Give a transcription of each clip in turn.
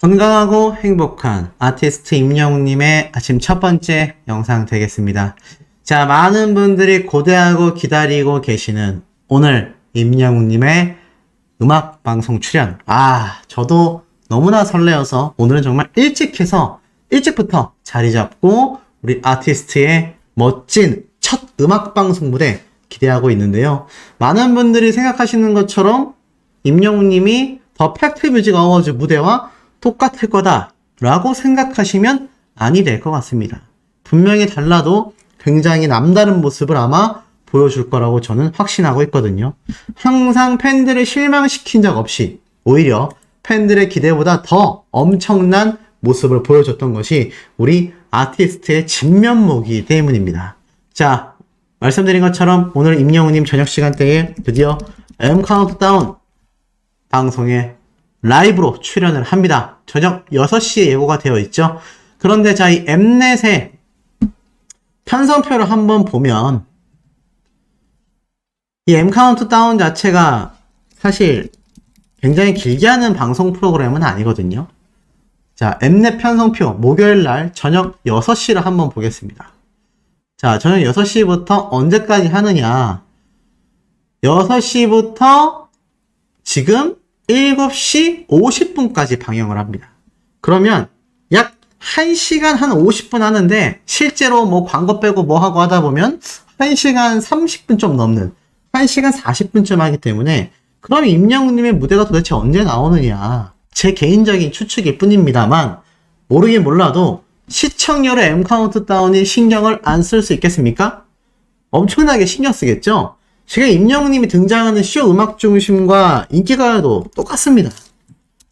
건강하고 행복한 아티스트 임영웅님의 아침 첫 번째 영상 되겠습니다. 자, 많은 분들이 고대하고 기다리고 계시는 오늘 임영웅님의 음악방송 출연. 저도 너무나 설레어서 오늘은 정말 일찍 해서 일찍부터 자리 잡고 우리 아티스트의 멋진 첫 음악방송 무대 기대하고 있는데요. 많은 분들이 생각하시는 것처럼 임영웅님이 더 팩트 뮤직 어워즈 무대와 똑같을 거다 라고 생각하시면 아니 될 것 같습니다. 분명히 달라도 굉장히 남다른 모습을 아마 보여줄 거라고 저는 확신하고 있거든요. 항상 팬들을 실망시킨 적 없이 오히려 팬들의 기대보다 더 엄청난 모습을 보여줬던 것이 우리 아티스트의 진면목이기 때문입니다. 자, 말씀드린 것처럼 오늘 임영웅님 저녁 시간대에 드디어 M 카운트다운 방송에 라이브로 출연을 합니다. 저녁 6시에 예고가 되어 있죠. 그런데 자, 이 엠넷의 편성표를 한번 보면 이 M 카운트다운 자체가 사실 굉장히 길게 하는 방송 프로그램은 아니거든요. 자, 엠넷 편성표 목요일날 저녁 6시를 한번 보겠습니다. 자, 저녁 6시부터 언제까지 하느냐. 6시부터 지금 7시 50분까지 방영을 합니다. 그러면 약 1시간 한 50분 하는데 실제로 뭐 광고 빼고 뭐 하고 하다 보면 1시간 30분 좀 넘는 1시간 40분쯤 하기 때문에 그럼 임영웅님의 무대가 도대체 언제 나오느냐. 제 개인적인 추측일 뿐입니다만 모르긴 몰라도 시청률의 M 카운트다운이 신경을 안 쓸 수 있겠습니까? 엄청나게 신경 쓰겠죠? 지금 임영웅님이 등장하는 쇼 음악 중심과 인기가요도 똑같습니다.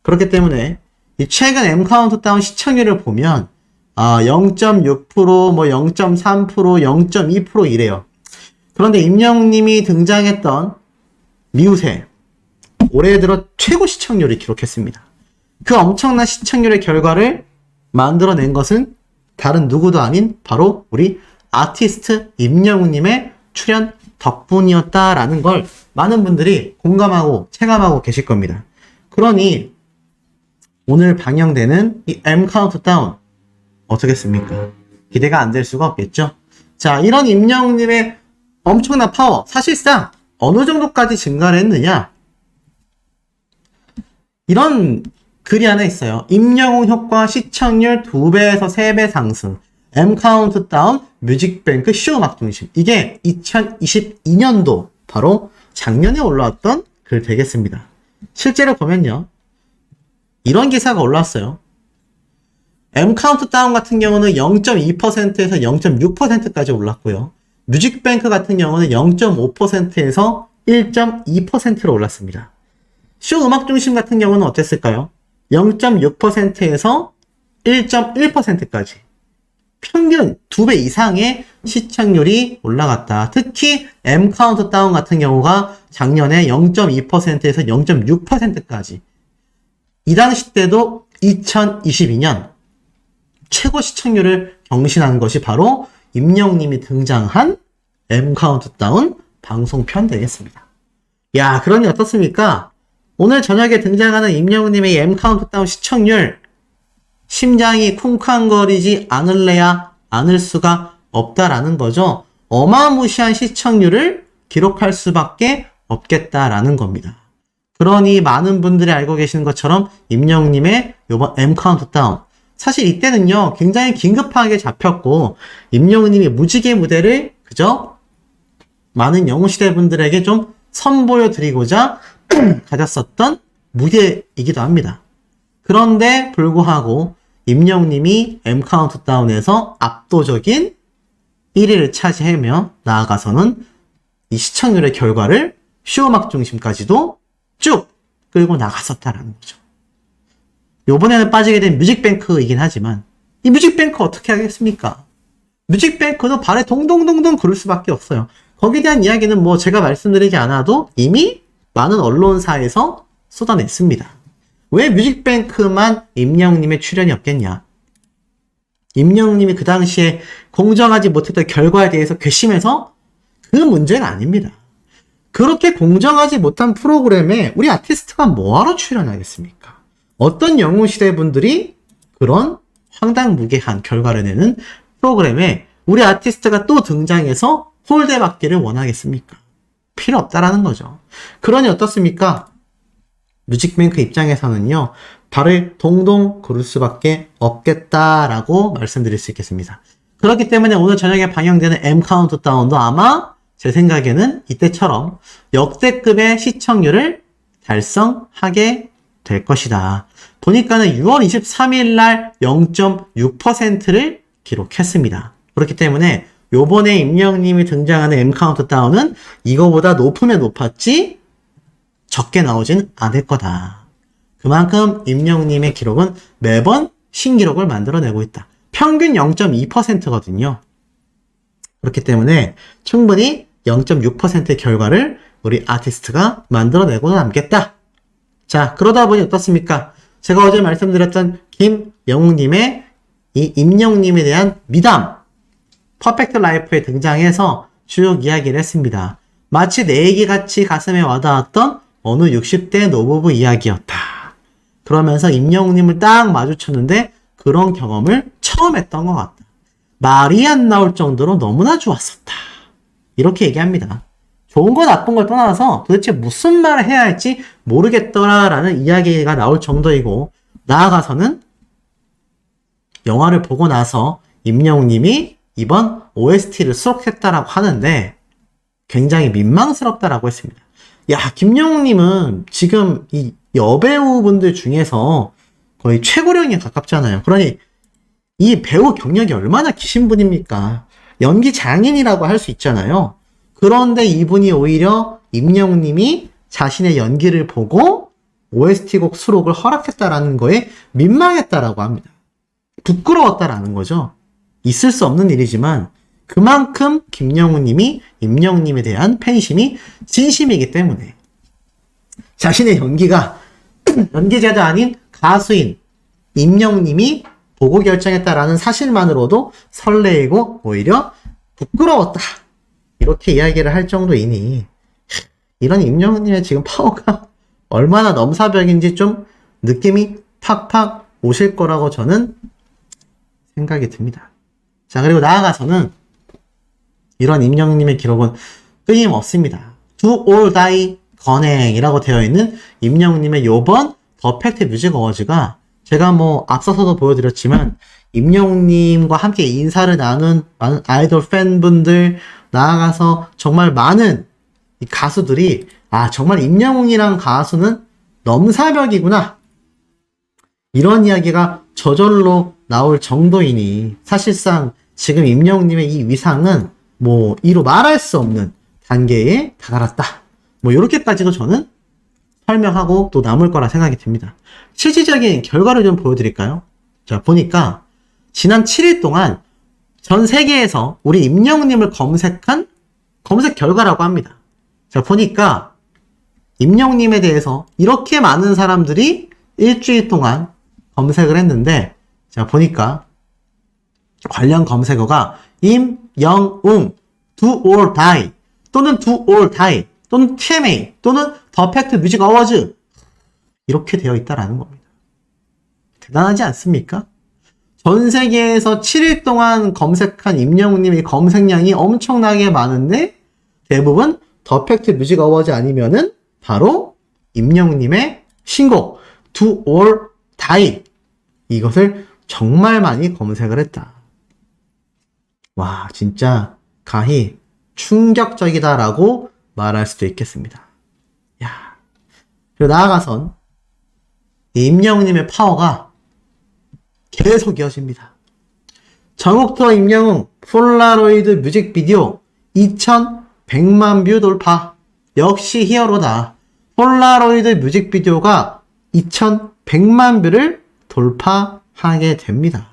그렇기 때문에 이 최근 M 카운트다운 시청률을 보면 0.6%, 뭐 0.3%, 0.2% 이래요. 그런데 임영웅님이 등장했던 미우새 올해 들어 최고 시청률을 기록했습니다. 그 엄청난 시청률의 결과를 만들어낸 것은 다른 누구도 아닌 바로 우리 아티스트 임영웅님의 출연 덕분이었다라는 걸 많은 분들이 공감하고 체감하고 계실 겁니다. 그러니 오늘 방영되는 이 M 카운트다운 어떻겠습니까? 기대가 안 될 수가 없겠죠? 자, 이런 임영웅님의 엄청난 파워 사실상 어느 정도까지 증가를 했느냐? 이런 글이 하나 있어요. 임영웅 효과 시청률 2배에서 3배 상승. M 카운트다운 뮤직뱅크 쇼 음악 중심. 이게 2022년도 바로 작년에 올라왔던 글 되겠습니다. 실제로 보면요. 이런 기사가 올라왔어요. M 카운트다운 같은 경우는 0.2%에서 0.6%까지 올랐고요. 뮤직뱅크 같은 경우는 0.5%에서 1.2%로 올랐습니다. 쇼 음악 중심 같은 경우는 어땠을까요? 0.6%에서 1.1%까지. 평균 2배 이상의 시청률이 올라갔다. 특히 M 카운트다운 같은 경우가 작년에 0.2%에서 0.6%까지. 이 당시 때도 2022년 최고 시청률을 경신한 것이 바로 임영웅님이 등장한 M 카운트다운 방송편 되겠습니다. 야, 그러니 어떻습니까? 오늘 저녁에 등장하는 임영웅님의 M 카운트다운 시청률 심장이 쿵쾅거리지 않을래야 않을 수가 없다라는 거죠. 어마무시한 시청률을 기록할 수밖에 없겠다라는 겁니다. 그러니 많은 분들이 알고 계시는 것처럼 임영웅님의 이번 M 카운트다운 사실 이때는요 굉장히 긴급하게 잡혔고 임영웅님이 무지개 무대를 그저 많은 영웅시대 분들에게 좀 선보여 드리고자 가졌었던 무대이기도 합니다. 그런데 불구하고 임영웅님이 M 카운트다운에서 압도적인 1위를 차지하며 나아가서는 이 시청률의 결과를 쇼음악 중심까지도 쭉 끌고 나갔었다라는 거죠. 요번에는 빠지게 된 뮤직뱅크이긴 하지만 이 뮤직뱅크 어떻게 하겠습니까? 뮤직뱅크도 발에 동동동동 구를 수밖에 없어요. 거기에 대한 이야기는 뭐 제가 말씀드리지 않아도 이미 많은 언론사에서 쏟아냈습니다. 왜 뮤직뱅크만 임영웅님의 출연이 없겠냐? 임영웅님이 그 당시에 공정하지 못했던 결과에 대해서 괘씸해서 그 문제가 아닙니다. 그렇게 공정하지 못한 프로그램에 우리 아티스트가 뭐하러 출연하겠습니까? 어떤 영웅시대 분들이 그런 황당무계한 결과를 내는 프로그램에 우리 아티스트가 또 등장해서 홀대받기를 원하겠습니까? 필요 없다라는 거죠. 그러니 어떻습니까? 뮤직뱅크 입장에서는요, 발을 동동 구를 수밖에 없겠다라고 말씀드릴 수 있겠습니다. 그렇기 때문에 오늘 저녁에 방영되는 M 카운트다운도 아마 제 생각에는 이때처럼 역대급의 시청률을 달성하게 될 것이다. 보니까는 6월 23일 날 0.6%를 기록했습니다. 그렇기 때문에 요번에 임영웅님이 등장하는 M 카운트다운은 이거보다 높으면 높았지 적게 나오진 않을 거다. 그만큼 임영웅님의 기록은 매번 신기록을 만들어내고 있다. 평균 0.2%거든요. 그렇기 때문에 충분히 0.6%의 결과를 우리 아티스트가 만들어내고 남겠다. 자, 그러다 보니 어떻습니까? 제가 어제 말씀드렸던 김영웅님의 이 임영웅님에 대한 미담, 퍼펙트 라이프에 등장해서 쭉 이야기를 했습니다. 마치 내 얘기같이 가슴에 와닿았던 어느 60대 노부부 이야기였다. 그러면서 임영웅님을 딱 마주쳤는데 그런 경험을 처음 했던 것 같다. 말이 안 나올 정도로 너무나 좋았었다. 이렇게 얘기합니다. 좋은 거 나쁜 걸 떠나서 도대체 무슨 말을 해야 할지 모르겠더라라는 이야기가 나올 정도이고, 나아가서는 영화를 보고 나서 임영웅님이 이번 OST를 수록했다라고 하는데 굉장히 민망스럽다라고 했습니다. 야, 김영웅님은 지금 이 여배우분들 중에서 거의 최고령에 가깝잖아요. 그러니 이 배우 경력이 얼마나 기신 분입니까? 연기 장인이라고 할 수 있잖아요. 그런데 이분이 오히려 임영웅님이 자신의 연기를 보고 OST곡 수록을 허락했다라는 거에 민망했다라고 합니다. 부끄러웠다라는 거죠. 있을 수 없는 일이지만 그만큼 김영웅님이 임영웅님에 대한 팬심이 진심이기 때문에 자신의 연기가 연기자도 아닌 가수인 임영웅님이 보고 결정했다라는 사실만으로도 설레이고 오히려 부끄러웠다. 이렇게 이야기를 할 정도이니 이런 임영웅님의 지금 파워가 얼마나 넘사벽인지 좀 느낌이 팍팍 오실 거라고 저는 생각이 듭니다. 자, 그리고 나아가서는 이런 임영웅님의 기록은 끊임없습니다. Do or Die 건행이라고 되어 있는 임영웅님의 요번 더 팩트 뮤직 어워즈가 제가 뭐 앞서서도 보여드렸지만 임영웅님과 함께 인사를 나눈 많은 아이돌 팬분들, 나아가서 정말 많은 이 가수들이 정말 임영웅이란 가수는 넘사벽이구나, 이런 이야기가 저절로 나올 정도이니 사실상 지금 임영웅님의 이 위상은 뭐 이루 말할 수 없는 단계에 다다랐다. 뭐 이렇게까지도 저는 설명하고 또 남을 거라 생각이 듭니다. 실질적인 결과를 좀 보여드릴까요? 자, 보니까 지난 7일 동안 전 세계에서 우리 임영웅님을 검색한 검색 결과라고 합니다. 자, 보니까 임영웅님에 대해서 이렇게 많은 사람들이 일주일 동안 검색을 했는데, 자, 보니까 관련 검색어가 임영웅, Do or Die 또는 Do or Die 또는 TMA 또는 더 팩트 뮤직 어워즈, 이렇게 되어 있다라는 겁니다. 대단하지 않습니까? 전 세계에서 7일 동안 검색한 임영웅님의 검색량이 엄청나게 많은데 대부분 더 팩트 뮤직 어워즈 아니면은 바로 임영웅님의 신곡 Do or Die, 이것을 정말 많이 검색을 했다. 와, 진짜 가히 충격적이다라고 말할 수도 있겠습니다. 야, 그리고 나아가선 임영웅님의 파워가 계속 이어집니다. 전국투어 임영웅 폴라로이드 뮤직비디오 2100만 뷰 돌파. 역시 히어로다. 폴라로이드 뮤직비디오가 2100만 뷰를 돌파하게 됩니다.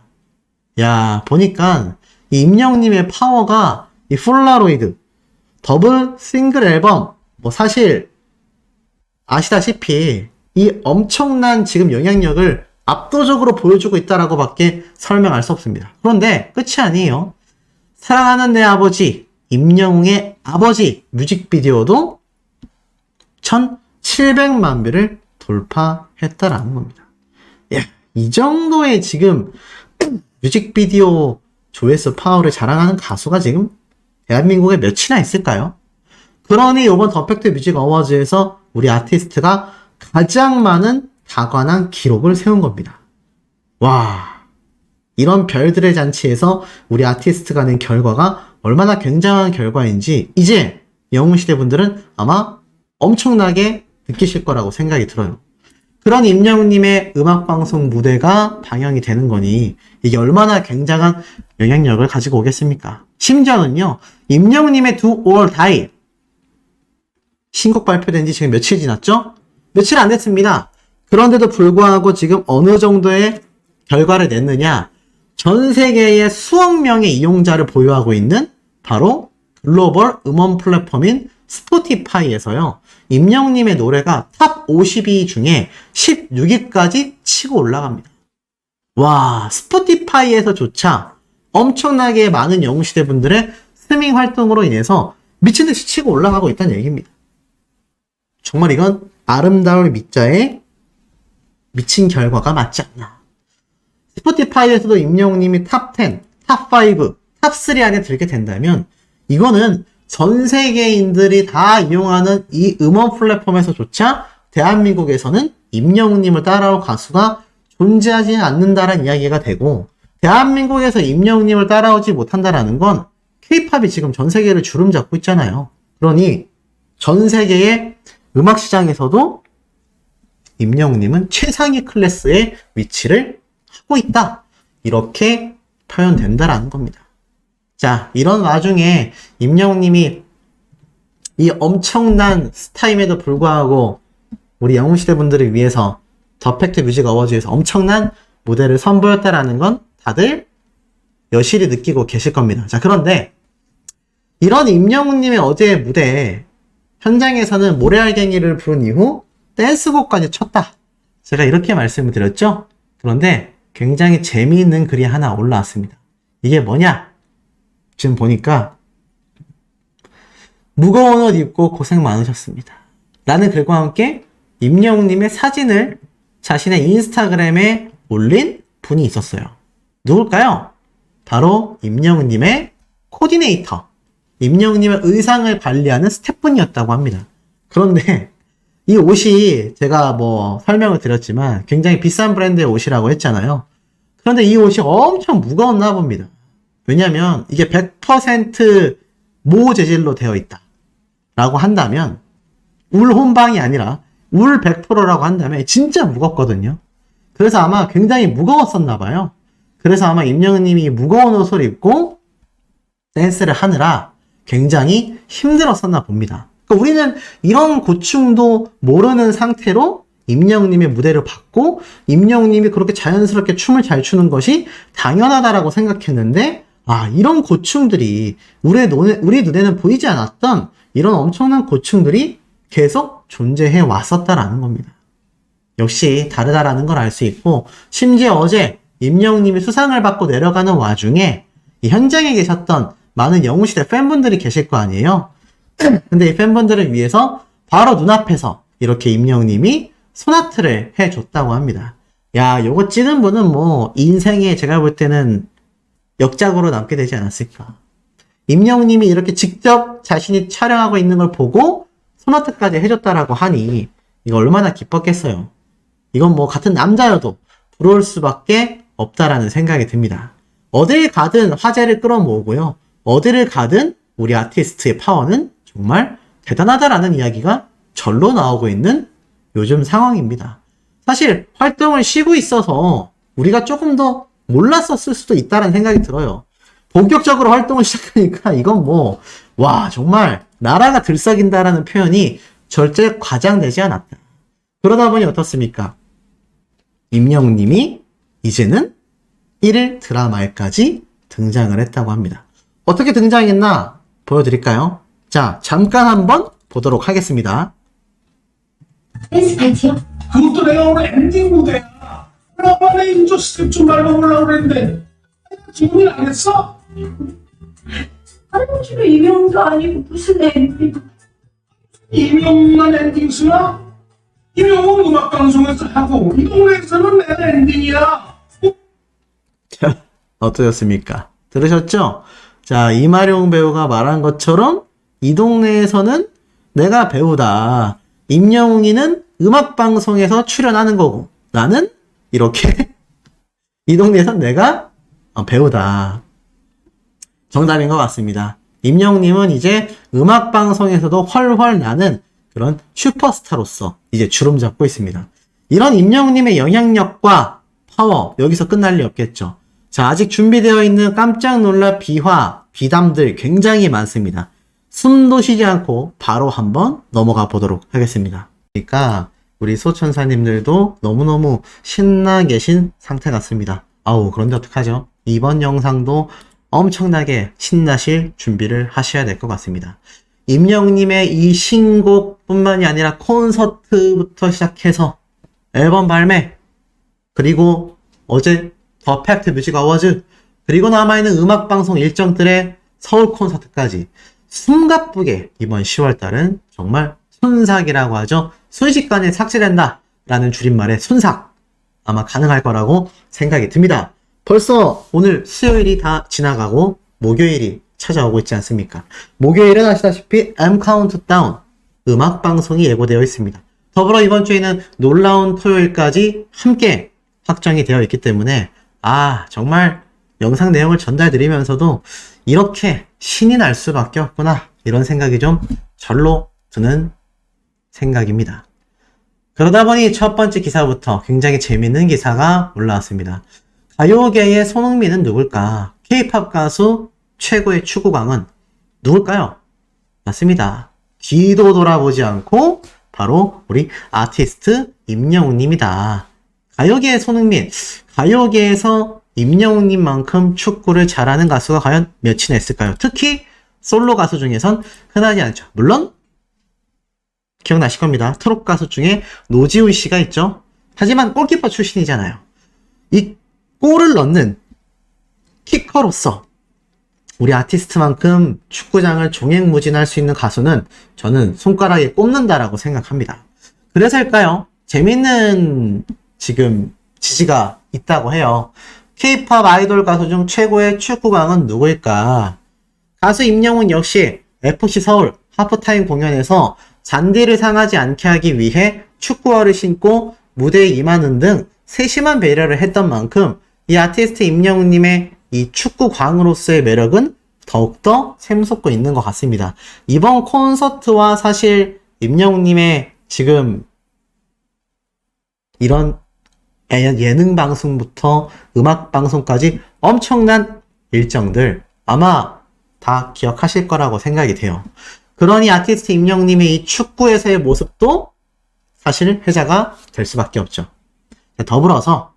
야, 보니까 이 임영웅님의 파워가 이 폴라로이드 더블 싱글 앨범, 뭐 사실 아시다시피 이 엄청난 지금 영향력을 압도적으로 보여주고 있다라고 밖에 설명할 수 없습니다. 그런데 끝이 아니에요. 사랑하는 내 아버지, 임영웅의 아버지 뮤직비디오도 1700만 뷰를 돌파했다라는 겁니다. 야, 이 정도의 지금 뮤직비디오 조회수 파워를 자랑하는 가수가 지금 대한민국에 몇이나 있을까요? 그러니 이번 더 팩트 뮤직 어워즈에서 우리 아티스트가 가장 많은 다관한 기록을 세운 겁니다. 와, 이런 별들의 잔치에서 우리 아티스트가 낸 결과가 얼마나 굉장한 결과인지 이제 영웅시대 분들은 아마 엄청나게 느끼실 거라고 생각이 들어요. 그런 임영웅님의 음악방송 무대가 방영이 되는 거니 이게 얼마나 굉장한 영향력을 가지고 오겠습니까? 심지어는요, 임영웅님의 Do or Die 신곡 발표된 지 지금 며칠 지났죠? 며칠 안 됐습니다. 그런데도 불구하고 지금 어느 정도의 결과를 냈느냐? 전 세계의 수억 명의 이용자를 보유하고 있는 바로 글로벌 음원 플랫폼인 스포티파이에서요, 임영웅님의 노래가 탑 50위 중에 16위까지 치고 올라갑니다. 와, 스포티파이에서조차 엄청나게 많은 영웅시대 분들의 스트리밍 활동으로 인해서 미친듯이 치고 올라가고 있다는 얘기입니다. 정말 이건 아름다울 밑자에 미친 결과가 맞지 않나. 스포티파이에서도 임영웅님이 탑 10, 탑 5, 탑 3 안에 들게 된다면 이거는 전 세계인들이 다 이용하는 이 음원 플랫폼에서조차 대한민국에서는 임영웅님을 따라올 가수가 존재하지 않는다라는 이야기가 되고, 대한민국에서 임영웅님을 따라오지 못한다라는 건 K-팝이 지금 전 세계를 주름 잡고 있잖아요. 그러니 전 세계의 음악 시장에서도 임영웅님은 최상위 클래스의 위치를 하고 있다, 이렇게 표현된다라는 겁니다. 자, 이런 와중에 임영웅님이 이 엄청난 스타임에도 불구하고 우리 영웅시대 분들을 위해서 더 팩트 뮤직 어워즈에서 엄청난 무대를 선보였다라는 건 다들 여실히 느끼고 계실 겁니다. 자, 그런데 이런 임영웅님의 어제의 무대 현장에서는 모래알갱이를 부른 이후 댄스곡까지 쳤다, 제가 이렇게 말씀을 드렸죠? 그런데 굉장히 재미있는 글이 하나 올라왔습니다. 이게 뭐냐? 지금 보니까 무거운 옷 입고 고생 많으셨습니다 라는 글과 함께 임영웅님의 사진을 자신의 인스타그램에 올린 분이 있었어요. 누굴까요? 바로 임영웅님의 코디네이터, 임영웅님의 의상을 관리하는 스태프분이었다고 합니다. 그런데 이 옷이 제가 뭐 설명을 드렸지만 굉장히 비싼 브랜드의 옷이라고 했잖아요. 그런데 이 옷이 엄청 무거웠나 봅니다. 왜냐면 이게 100% 모 재질로 되어 있다 라고 한다면, 울 혼방이 아니라 울 100%라고 한다면 진짜 무겁거든요. 그래서 아마 굉장히 무거웠었나 봐요. 그래서 아마 임영웅님이 무거운 옷을 입고 댄스를 하느라 굉장히 힘들었었나 봅니다. 그러니까 우리는 이런 고충도 모르는 상태로 임영웅님의 무대를 봤고 임영웅님이 그렇게 자연스럽게 춤을 잘 추는 것이 당연하다라고 생각했는데, 아, 이런 고충들이 우리 눈에는 보이지 않았던 이런 엄청난 고충들이 계속 존재해 왔었다라는 겁니다. 역시 다르다라는 걸 알 수 있고, 심지어 어제 임영웅님이 수상을 받고 내려가는 와중에 이 현장에 계셨던 많은 영웅시대 팬분들이 계실 거 아니에요? 근데 이 팬분들을 위해서 바로 눈앞에서 이렇게 임영웅님이 소나트를 해줬다고 합니다. 야, 요거 찍은 분은 뭐 인생에 제가 볼 때는 역작으로 남게 되지 않았을까. 임영웅님이 이렇게 직접 자신이 촬영하고 있는 걸 보고 소나트까지 해줬다라고 하니 이거 얼마나 기뻤겠어요. 이건 뭐 같은 남자여도 부러울 수밖에 없다라는 생각이 듭니다. 어딜 가든 화제를 끌어모으고요, 어디를 가든 우리 아티스트의 파워는 정말 대단하다라는 이야기가 절로 나오고 있는 요즘 상황입니다. 사실 활동을 쉬고 있어서 우리가 조금 더 몰랐었을 수도 있다는 생각이 들어요. 본격적으로 활동을 시작하니까 이건 뭐, 와, 정말 나라가 들썩인다라는 표현이 절대 과장되지 않았다. 그러다 보니 어떻습니까? 임영웅님이 이제는 1일 드라마에까지 등장을 했다고 합니다. 어떻게 등장했나 보여드릴까요? 자, 잠깐 한번 보도록 하겠습니다. 댄스 파티요? 그것도 내가 오늘 엔딩 무대야. 나만의 인조 스텝 좀 밟아보려고 그랬는데 지금은 안 했어? 다른 집에 이명도 아니고 무슨 엔딩? 이명만 엔딩 수야? 김영웅 음악방송에서 하고 이 동네에서는 내 엔딩이야. 어떠셨습니까? 들으셨죠? 자, 이마룡 배우가 말한 것처럼 이 동네에서는 내가 배우다. 임영웅이는 음악방송에서 출연하는 거고 나는 이렇게 이 동네에선 내가 배우다. 정답인 것 같습니다. 임영웅님은 이제 음악방송에서도 훨훨 나는 그런 슈퍼스타로서 이제 주름 잡고 있습니다. 이런 임영웅님의 영향력과 파워 여기서 끝날 리 없겠죠. 자, 아직 준비되어 있는 깜짝 놀랄 비화, 비담들 굉장히 많습니다. 숨도 쉬지 않고 바로 한번 넘어가 보도록 하겠습니다. 그러니까 우리 소천사님들도 너무너무 신나 계신 상태 같습니다. 아우, 그런데 어떡하죠? 이번 영상도 엄청나게 신나실 준비를 하셔야 될 것 같습니다. 임영웅님의 이 신곡뿐만이 아니라 콘서트부터 시작해서 앨범 발매, 그리고 어제 더 팩트 뮤직 어워즈, 그리고 남아있는 음악방송 일정들의 서울 콘서트까지 숨가쁘게 이번 10월달은 정말 순삭이라고 하죠. 순식간에 삭제된다 라는 줄임말의 순삭 아마 가능할 거라고 생각이 듭니다. 벌써 오늘 수요일이 다 지나가고 목요일이 찾아오고 있지 않습니까? 목요일은 아시다시피 M 카운트다운 음악방송이 예고되어 있습니다. 더불어 이번 주에는 놀라운 토요일까지 함께 확정이 되어 있기 때문에 정말 영상 내용을 전달드리면서도 이렇게 신이 날 수밖에 없구나 이런 생각이 좀 절로 드는 생각입니다. 그러다 보니 첫 번째 기사부터 굉장히 재밌는 기사가 올라왔습니다. 가요계의 손흥민은 누굴까? K-POP 가수 최고의 축구광은 누굴까요? 맞습니다. 뒤도 돌아보지 않고 바로 우리 아티스트 임영웅님이다. 가요계의 손흥민, 가요계에서 임영웅님만큼 축구를 잘하는 가수가 과연 몇이나 있을까요? 특히 솔로 가수 중에선 흔하지 않죠. 물론 기억나실 겁니다. 트롯 가수 중에 노지훈 씨가 있죠. 하지만 골키퍼 출신이잖아요. 이 골을 넣는 키커로서 우리 아티스트만큼 축구장을 종횡무진할 수 있는 가수는 저는 손가락에 꼽는다라고 생각합니다. 그래서일까요? 재밌는 지금 지지가 있다고 해요. K-POP 아이돌 가수 중 최고의 축구광은 누구일까? 가수 임영웅 역시 FC 서울 하프타임 공연에서 잔디를 상하지 않게 하기 위해 축구화를 신고 무대에 임하는 등 세심한 배려를 했던 만큼 이 아티스트 임영웅님의 이 축구광으로서의 매력은 더욱더 샘솟고 있는 것 같습니다. 이번 콘서트와 사실 임영웅님의 지금 이런 예능 방송부터 음악 방송까지 엄청난 일정들 아마 다 기억하실 거라고 생각이 돼요. 그러니 아티스트 임영웅님의 이 축구에서의 모습도 사실 회자가 될 수밖에 없죠. 더불어서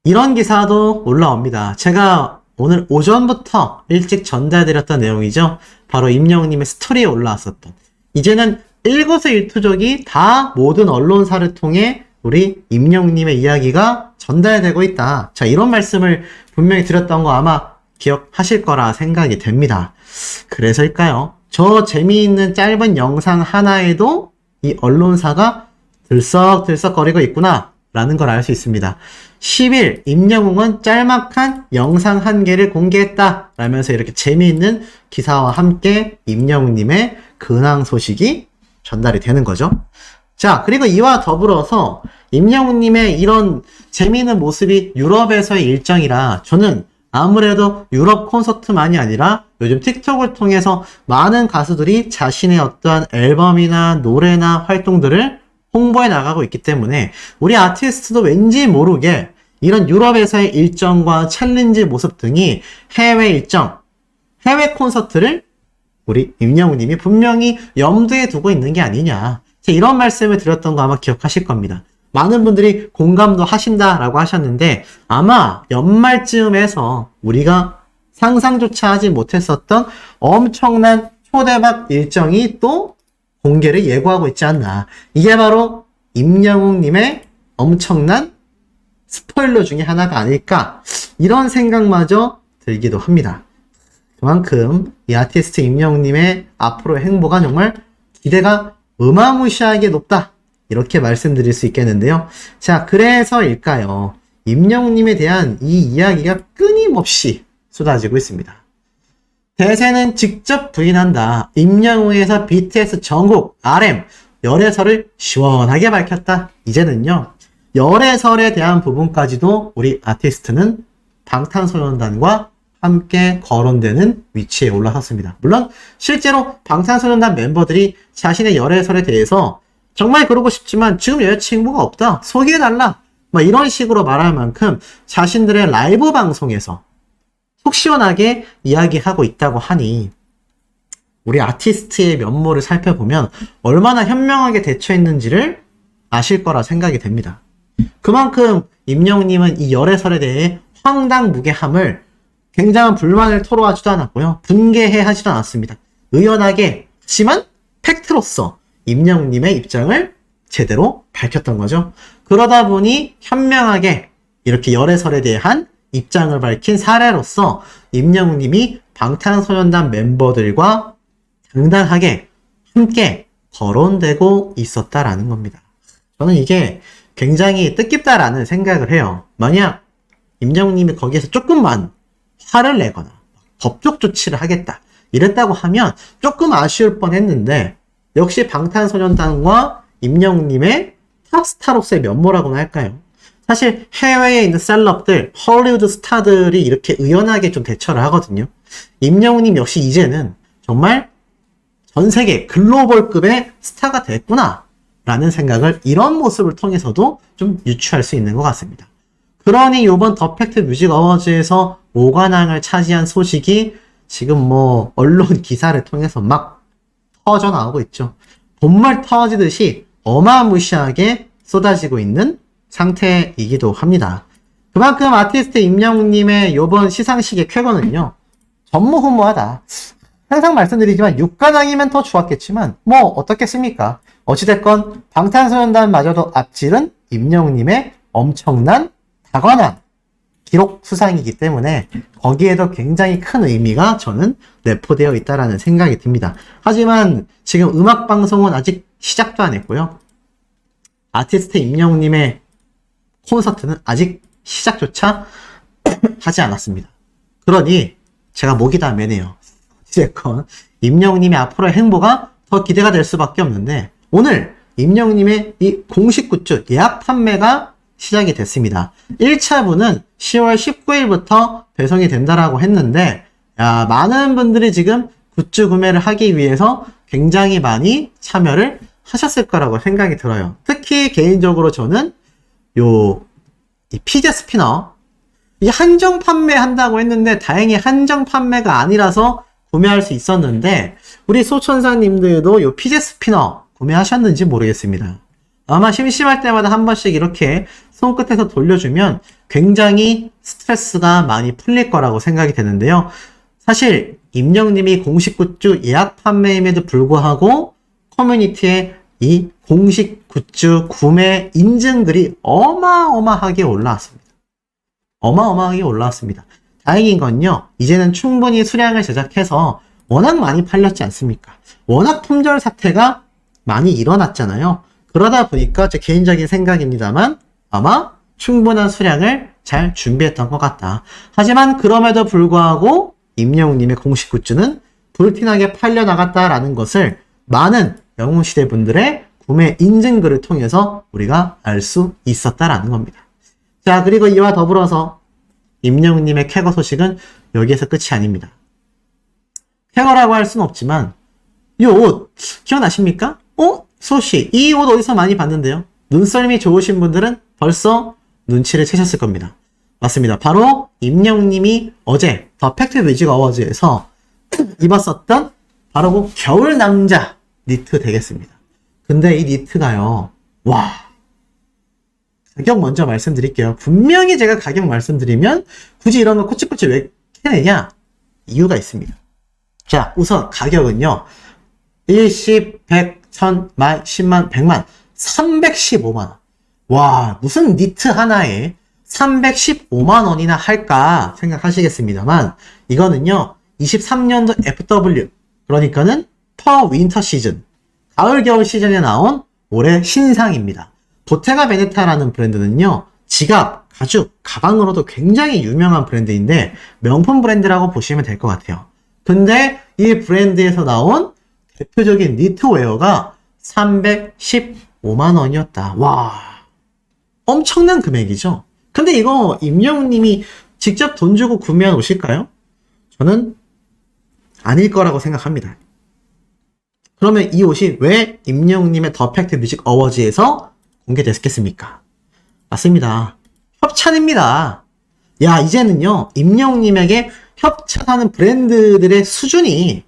이런 기사도 올라옵니다. 제가 오늘 오전부터 일찍 전달드렸던 내용이죠. 바로 임영웅님의 스토리에 올라왔었던, 이제는 일거수일투족이 다 모든 언론사를 통해 우리 임영웅님의 이야기가 전달되고 있다. 자, 이런 말씀을 분명히 드렸던 거 아마 기억하실 거라 생각이 됩니다. 그래서일까요? 저 재미있는 짧은 영상 하나에도 이 언론사가 들썩들썩거리고 있구나 라는 걸 알 수 있습니다. 10일 임영웅은 짤막한 영상 1개를 공개했다 라면서 이렇게 재미있는 기사와 함께 임영웅님의 근황 소식이 전달이 되는 거죠. 자, 그리고 이와 더불어서 임영웅님의 이런 재미있는 모습이 유럽에서의 일정이라 저는 아무래도 유럽 콘서트만이 아니라 요즘 틱톡을 통해서 많은 가수들이 자신의 어떠한 앨범이나 노래나 활동들을 홍보해 나가고 있기 때문에 우리 아티스트도 왠지 모르게 이런 유럽에서의 일정과 챌린지 모습 등이 해외 일정, 해외 콘서트를 우리 임영웅님이 분명히 염두에 두고 있는 게 아니냐. 이런 말씀을 드렸던 거 아마 기억하실 겁니다. 많은 분들이 공감도 하신다라고 하셨는데 아마 연말쯤에서 우리가 상상조차 하지 못했었던 엄청난 초대박 일정이 또 공개를 예고하고 있지 않나. 이게 바로 임영웅님의 엄청난 스포일러 중에 하나가 아닐까, 이런 생각마저 들기도 합니다. 그만큼 이 아티스트 임영웅님의 앞으로의 행보가 정말 기대가 어마무시하게 높다 이렇게 말씀드릴 수 있겠는데요. 자, 그래서일까요? 임영웅님에 대한 이 이야기가 끊임없이 쏟아지고 있습니다. 대세는 직접 부인한다. 임영웅에서 BTS 정국, RM, 열애설을 시원하게 밝혔다. 이제는요, 열애설에 대한 부분까지도 우리 아티스트는 방탄소년단과 함께 거론되는 위치에 올라섰습니다. 물론 실제로 방탄소년단 멤버들이 자신의 열애설에 대해서 정말 그러고 싶지만 지금 여자친구가 없다, 소개해달라, 막 이런 식으로 말할 만큼 자신들의 라이브 방송에서 속 시원하게 이야기하고 있다고 하니 우리 아티스트의 면모를 살펴보면 얼마나 현명하게 대처했는지를 아실 거라 생각이 됩니다. 그만큼 임영웅님은 이 열애설에 대해 황당무계함을, 굉장한 불만을 토로하지도 않았고요. 분개해하지도 않았습니다. 의연하게, 하지만 팩트로서 임영웅님의 입장을 제대로 밝혔던 거죠. 그러다 보니 현명하게 이렇게 열애설에 대한 입장을 밝힌 사례로서 임영웅님이 방탄소년단 멤버들과 당당하게 함께 거론되고 있었다라는 겁니다. 저는 이게 굉장히 뜻깊다라는 생각을 해요. 만약 임영웅님이 거기에서 조금만 화를 내거나 법적 조치를 하겠다 이랬다고 하면 조금 아쉬울 뻔했는데, 역시 방탄소년단과 임영웅님의 탑스타로서의 면모라고나 할까요? 사실 해외에 있는 셀럽들, 헐리우드 스타들이 이렇게 의연하게 좀 대처를 하거든요. 임영웅님 역시 이제는 정말 전 세계 글로벌급의 스타가 됐구나 라는 생각을 이런 모습을 통해서도 좀 유추할 수 있는 것 같습니다. 그러니 이번 더 팩트 뮤직 어워즈에서 5관왕을 차지한 소식이 지금 뭐 언론 기사를 통해서 막 터져 나오고 있죠. 본물 터지듯이 어마무시하게 쏟아지고 있는 상태이기도 합니다. 그만큼 아티스트 임영웅님의 이번 시상식의 쾌거는요, 전무후무하다. 항상 말씀드리지만 6관왕이면 더 좋았겠지만 뭐 어떻겠습니까? 어찌됐건 방탄소년단마저도 앞지른 임영웅님의 엄청난 다관왕 기록 수상이기 때문에 거기에도 굉장히 큰 의미가 저는 내포되어 있다라는 생각이 듭니다. 하지만 지금 음악방송은 아직 시작도 안 했고요. 아티스트 임영웅님의 콘서트는 아직 시작조차 하지 않았습니다. 그러니 제가 목이 다 메네요. 어찌됐건 임영웅님의 앞으로의 행보가 더 기대가 될 수밖에 없는데, 오늘 임영웅님의 이 공식 굿즈 예약 판매가 시작이 됐습니다. 1차분은 10월 19일부터 배송이 된다라고 했는데, 많은 분들이 지금 굿즈 구매를 하기 위해서 굉장히 많이 참여를 하셨을 거라고 생각이 들어요. 특히 개인적으로 저는 이 피제 스피너, 이 한정 판매한다고 했는데 다행히 한정 판매가 아니라서 구매할 수 있었는데, 우리 소천사님들도 이 피제 스피너 구매하셨는지 모르겠습니다. 아마 심심할 때마다 한 번씩 이렇게 손끝에서 돌려주면 굉장히 스트레스가 많이 풀릴 거라고 생각이 되는데요. 사실 임영웅님이 공식 굿즈 예약 판매임에도 불구하고 커뮤니티에 이 공식 굿즈 구매 인증글이 어마어마하게 올라왔습니다. 어마어마하게 올라왔습니다. 다행인 건요, 이제는 충분히 수량을 제작해서 워낙 많이 팔렸지 않습니까? 워낙 품절 사태가 많이 일어났잖아요. 그러다 보니까 제 개인적인 생각입니다만 아마 충분한 수량을 잘 준비했던 것 같다. 하지만 그럼에도 불구하고 임영웅님의 공식 굿즈는 불티나게 팔려나갔다라는 것을 많은 영웅시대 분들의 구매 인증글을 통해서 우리가 알 수 있었다라는 겁니다. 자, 그리고 이와 더불어서 임영웅님의 쾌거 소식은 여기에서 끝이 아닙니다. 쾌거라고 할 수는 없지만 이 옷 기억나십니까? 소씨, 이 옷 어디서 많이 봤는데요? 눈썰미 좋으신 분들은 벌써 눈치를 채셨을 겁니다. 맞습니다. 바로 임영웅님이 어제 더 팩트 뮤직 어워즈에서 입었었던 바로 그 겨울 남자 니트 되겠습니다. 근데 이 니트가요, 와, 가격 먼저 말씀드릴게요. 분명히 제가 가격 말씀드리면 굳이 이런 거 코치코치 왜 해내냐? 이유가 있습니다. 자, 우선 가격은요, 일십, 백, 천, 만, 10만, 100만, 315만원. 와, 무슨 니트 하나에 315만원이나 할까 생각하시겠습니다만, 이거는요, 23년도 FW, 그러니까는 퍼 윈터 시즌, 가을 겨울 시즌에 나온 올해 신상입니다. 보테가 베네타라는 브랜드는요, 지갑, 가죽, 가방으로도 굉장히 유명한 브랜드인데 명품 브랜드라고 보시면 될 것 같아요. 근데 이 브랜드에서 나온 대표적인 니트웨어가 315만 원이었다. 와, 엄청난 금액이죠. 근데 이거 임영웅님이 직접 돈 주고 구매한 옷일까요? 저는 아닐 거라고 생각합니다. 그러면 이 옷이 왜 임영웅님의 더 팩트 뮤직 어워즈에서 공개됐겠습니까? 맞습니다. 협찬입니다. 야, 이제는요, 임영웅님에게 협찬하는 브랜드들의 수준이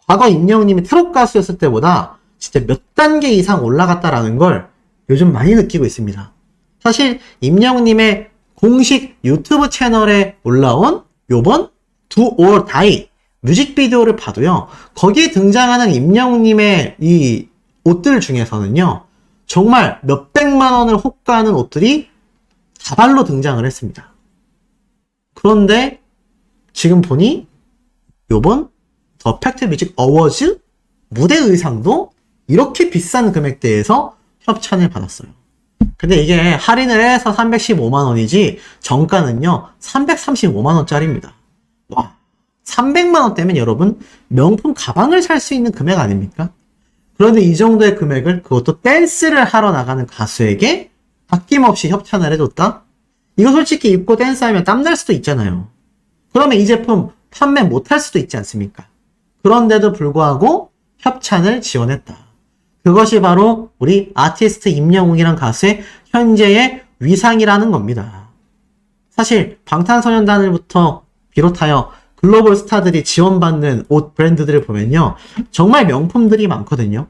과거 임영웅님이 트롯 가수였을 때보다 진짜 몇 단계 이상 올라갔다라는 걸 요즘 많이 느끼고 있습니다. 사실 임영웅님의 공식 유튜브 채널에 올라온 요번 Do or Die 뮤직비디오를 봐도요, 거기에 등장하는 임영웅님의 이 옷들 중에서는요, 정말 몇백만 원을 호가하는 옷들이 다발로 등장을 했습니다. 그런데 지금 보니 요번 더 팩트 뮤직 어워즈 무대 의상도 이렇게 비싼 금액대에서 협찬을 받았어요. 근데 이게 할인을 해서 315만 원이지 정가는요 335만 원짜리입니다. 와, 300만 원대면 여러분 명품 가방을 살 수 있는 금액 아닙니까? 그런데 이 정도의 금액을 그것도 댄스를 하러 나가는 가수에게 아낌없이 협찬을 해줬다? 이거 솔직히 입고 댄스하면 땀날 수도 있잖아요. 그러면 이 제품 판매 못할 수도 있지 않습니까? 그런데도 불구하고 협찬을 지원했다. 그것이 바로 우리 아티스트 임영웅이란 가수의 현재의 위상이라는 겁니다. 사실 방탄소년단을부터 비롯하여 글로벌 스타들이 지원받는 옷 브랜드들을 보면요, 정말 명품들이 많거든요.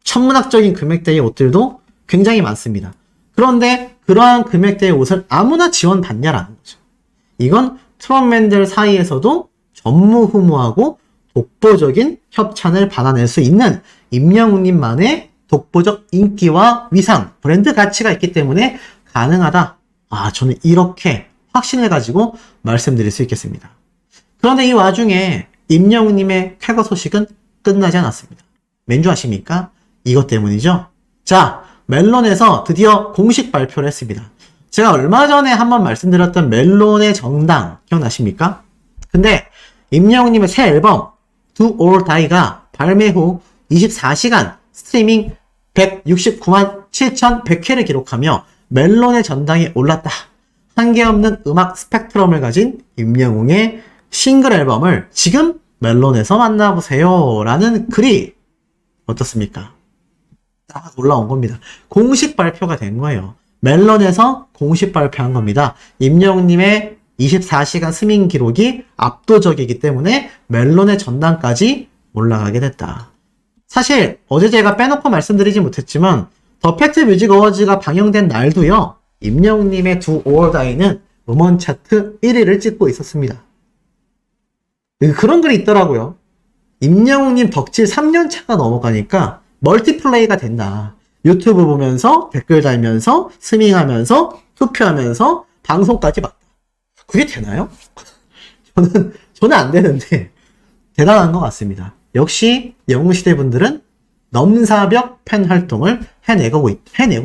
천문학적인 금액대의 옷들도 굉장히 많습니다. 그런데 그러한 금액대의 옷을 아무나 지원받냐라는 거죠. 이건 트롯맨들 사이에서도 전무후무하고 독보적인 협찬을 받아낼 수 있는 임영웅님만의 독보적 인기와 위상, 브랜드 가치가 있기 때문에 가능하다. 저는 이렇게 확신을 가지고 말씀드릴 수 있겠습니다. 그런데 이 와중에 임영웅님의 쾌거 소식은 끝나지 않았습니다. 왠지 아십니까? 이것 때문이죠. 자, 멜론에서 드디어 공식 발표를 했습니다. 제가 얼마 전에 한번 말씀드렸던 멜론의 정당 기억나십니까? 근데 임영웅님의 새 앨범 Do or Die가 발매 후 24시간 스트리밍 169만 7,100회를 기록하며 멜론의 전당에 올랐다. 한계없는 음악 스펙트럼을 가진 임영웅의 싱글 앨범을 지금 멜론에서 만나보세요 라는 글이 어떻습니까? 딱 올라온 겁니다. 공식 발표가 된 거예요. 멜론에서 공식 발표한 겁니다. 임영웅님의 24시간 스밍 기록이 압도적이기 때문에 멜론의 전당까지 올라가게 됐다. 사실 어제 제가 빼놓고 말씀드리지 못했지만 더 팩트 뮤직 어워즈가 방영된 날도요, 임영웅님의 Do or Die는 음원 차트 1위를 찍고 있었습니다. 그런 글이 있더라고요. 임영웅님 덕질 3년차가 넘어가니까 멀티플레이가 된다. 유튜브 보면서 댓글 달면서 스밍하면서 투표하면서 방송까지 봤다. 그게 되나요? 저는 안 되는데 대단한 것 같습니다. 역시 영웅시대 분들은 넘사벽 팬 활동을 해내고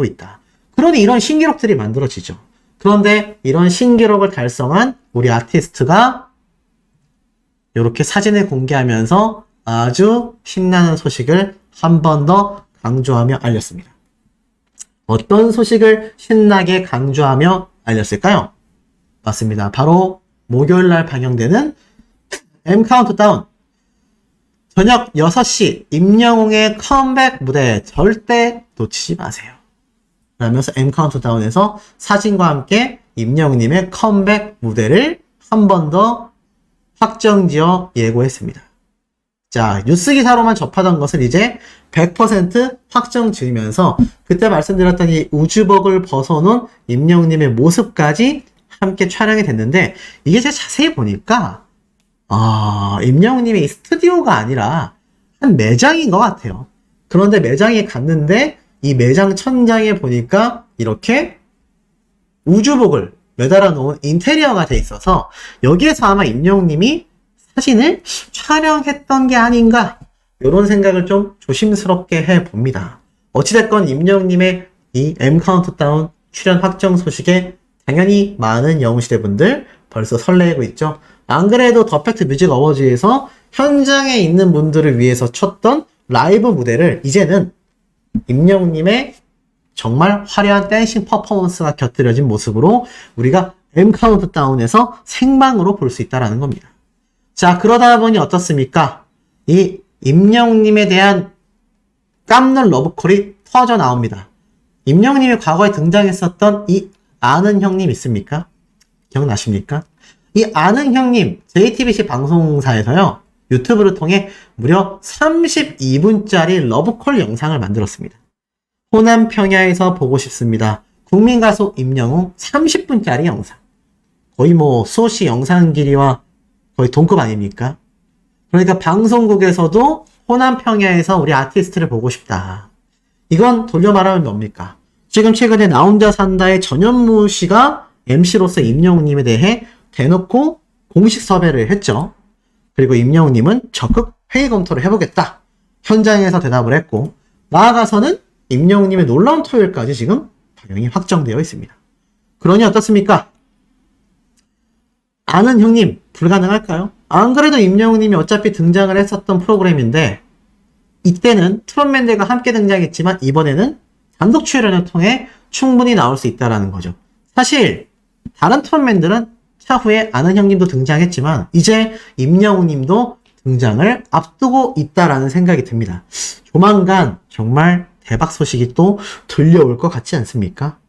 있다. 그러니 이런 신기록들이 만들어지죠. 그런데 이런 신기록을 달성한 우리 아티스트가 이렇게 사진을 공개하면서 아주 신나는 소식을 한 번 더 강조하며 알렸습니다. 어떤 소식을 신나게 강조하며 알렸을까요? 맞습니다. 바로 목요일날 방영되는 M 카운트다운 저녁 6시 임영웅의 컴백 무대 절대 놓치지 마세요. 라면서 M 카운트다운에서 사진과 함께 임영웅님의 컴백 무대를 한 번 더 확정지어 예고했습니다. 자, 뉴스 기사로만 접하던 것을 이제 100% 확정 지으면서 그때 말씀드렸던 이 우주복을 벗어놓은 임영웅님의 모습까지 함께 촬영이 됐는데, 이게 제가 자세히 보니까 임영웅님의 이 스튜디오가 아니라 한 매장인 것 같아요. 그런데 매장에 갔는데 이 매장 천장에 보니까 이렇게 우주복을 매달아 놓은 인테리어가 돼 있어서 여기에서 아마 임영웅님이 사진을 촬영했던 게 아닌가, 이런 생각을 좀 조심스럽게 해봅니다. 어찌됐건 임영웅님의 이 M 카운트다운 출연 확정 소식에 당연히 많은 영웅시대 분들 벌써 설레고 있죠. 안 그래도 더 팩트 뮤직 어워즈에서 현장에 있는 분들을 위해서 쳤던 라이브 무대를 이제는 임영웅님의 정말 화려한 댄싱 퍼포먼스가 곁들여진 모습으로 우리가 M 카운트다운에서 생방으로 볼 수 있다는 겁니다. 자, 그러다 보니 어떻습니까? 이 임영웅님에 대한 깜놀 러브콜이 터져 나옵니다. 임영웅님이 과거에 등장했었던 이 아는 형님 있습니까? 기억나십니까? 이 아는 형님 JTBC 방송사에서요, 유튜브를 통해 무려 32분짜리 러브콜 영상을 만들었습니다. 호남 평야에서 보고 싶습니다. 국민 가수 임영웅 30분짜리 영상. 거의 뭐 수호씨 영상 길이와 거의 동급 아닙니까? 그러니까 방송국에서도 호남 평야에서 우리 아티스트를 보고 싶다. 이건 돌려 말하면 뭡니까? 지금 최근에 나 혼자 산다의 전현무 씨가 MC로서 임영웅님에 대해 대놓고 공식 섭외를 했죠. 그리고 임영웅님은 적극 회의 검토를 해보겠다. 현장에서 대답을 했고, 나아가서는 임영웅님의 놀라운 토요일까지 지금 방영이 확정되어 있습니다. 그러니 어떻습니까? 아는 형님 불가능할까요? 안 그래도 임영웅님이 어차피 등장을 했었던 프로그램인데, 이때는 트롯맨들과 함께 등장했지만 이번에는 단독 출연을 통해 충분히 나올 수 있다는 거죠. 사실 다른 트롯맨들은 차후에 아는 형님도 등장했지만 이제 임영웅님도 등장을 앞두고 있다라는 생각이 듭니다. 조만간 정말 대박 소식이 또 들려올 것 같지 않습니까?